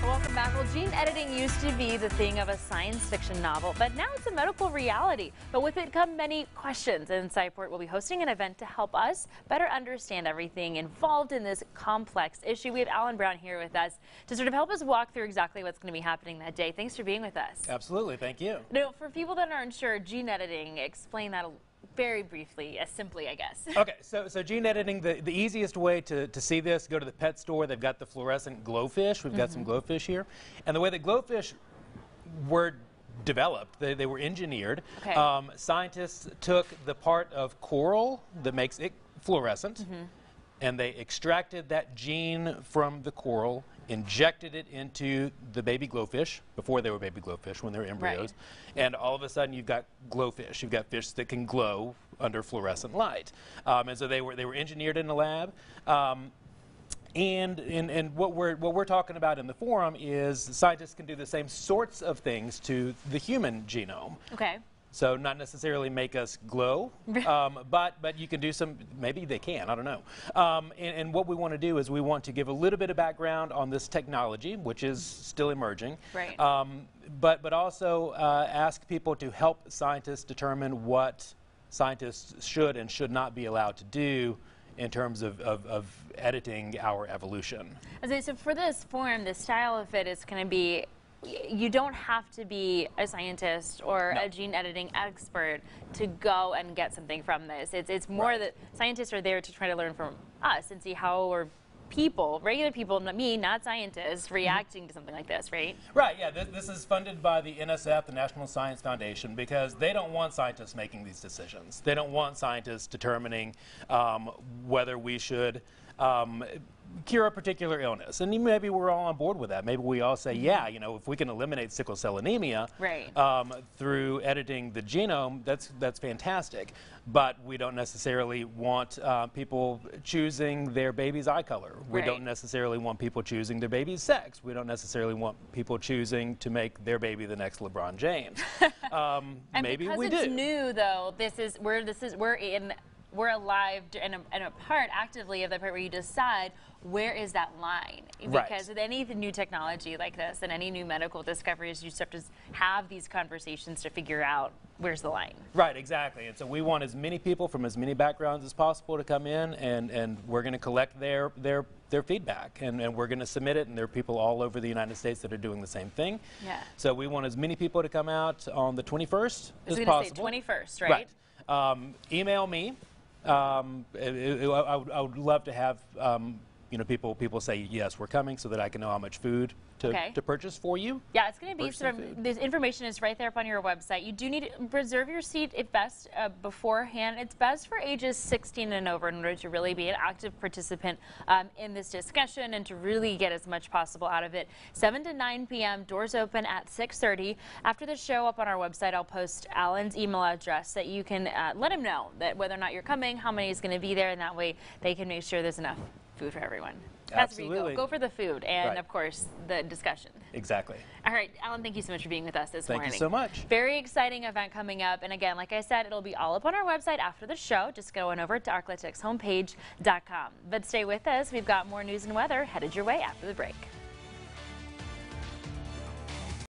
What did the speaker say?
Welcome back. Well, gene editing used to be the thing of a science fiction novel, but now it's a medical reality. But with it come many questions, and Sci-Port will be hosting an event to help us better understand everything involved in this complex issue. We have Alan Brown here with us to sort of help us walk through exactly what's going to be happening that day. Thanks for being with us. Absolutely. Thank you. Now, for people that aren't sure, gene editing, explain that very briefly, simply, I guess. Okay, so gene editing, the easiest way to see this, go to the pet store. They've got the fluorescent glowfish. We've got some glowfish here. And the way that glowfish were developed, they were engineered. Okay. Scientists took the part of coral that makes it fluorescent, and they extracted that gene from the coral, injected it into the baby glowfish before they were baby glowfish, when they were embryos, and all of a sudden you've got glowfish. You've got fish that can glow under fluorescent light, and so they were engineered in the lab. And what we're talking about in the forum is scientists can do the same sorts of things to the human genome. Okay. So not necessarily make us glow, but you can do some, maybe they can, I don't know. And what we want to do is we want to give a little bit of background on this technology, which is still emerging. Right. But also ask people to help scientists determine what scientists should and should not be allowed to do in terms of editing our evolution. Okay, so for this forum, the style of it is going to be, you don't have to be a scientist or a gene editing expert to go and get something from this. It's more that scientists are there to try to learn from us and see how are people, regular people, me, not scientists, reacting to something like this, right? Right, yeah. This is funded by the NSF, the National Science Foundation, because they don't want scientists making these decisions. They don't want scientists determining whether we should cure a particular illness. And maybe we're all on board with that. Maybe we all say, yeah, you know, if we can eliminate sickle cell anemia through editing the genome, that's fantastic. But we don't necessarily want people choosing their baby's eye color. We don't necessarily want people choosing their baby's sex. We don't necessarily want people choosing to make their baby the next LeBron James. And maybe because we it's do. new, though, we're alive and a part actively of the part where you decide where is that line. Because with any new technology like this and any new medical discoveries, you have to have these conversations to figure out where's the line. Right, exactly. And so we want as many people from as many backgrounds as possible to come in, and we're going to collect their feedback, and we're going to submit it, and there are people all over the United States that are doing the same thing. Yeah. So we want as many people to come out on the 21st as possible. Say 21st, right? Right. Email me. I would love to have you know, people say yes, we're coming, so that I can know how much food to purchase for you. Yeah, it's going to be this information is right there up on your website. You do need to reserve your seat if best beforehand. It's best for ages 16 and over in order to really be an active participant in this discussion and to really get as much possible out of it. 7 to 9 p.m. Doors open at 6:30. After the show, up on our website, I'll post Alan's email address that you can let him know that whether or not you're coming, how many is going to be there, and that way they can make sure there's enough food for everyone. That's where you go. Go for the food and, of course, the discussion. Exactly. All right, Alan, thank you so much for being with us this morning. Thank you so much. Very exciting event coming up. And again, like I said, it'll be all up on our website after the show. Just go on over to arklalyticshomepage.com. But stay with us. We've got more news and weather headed your way after the break.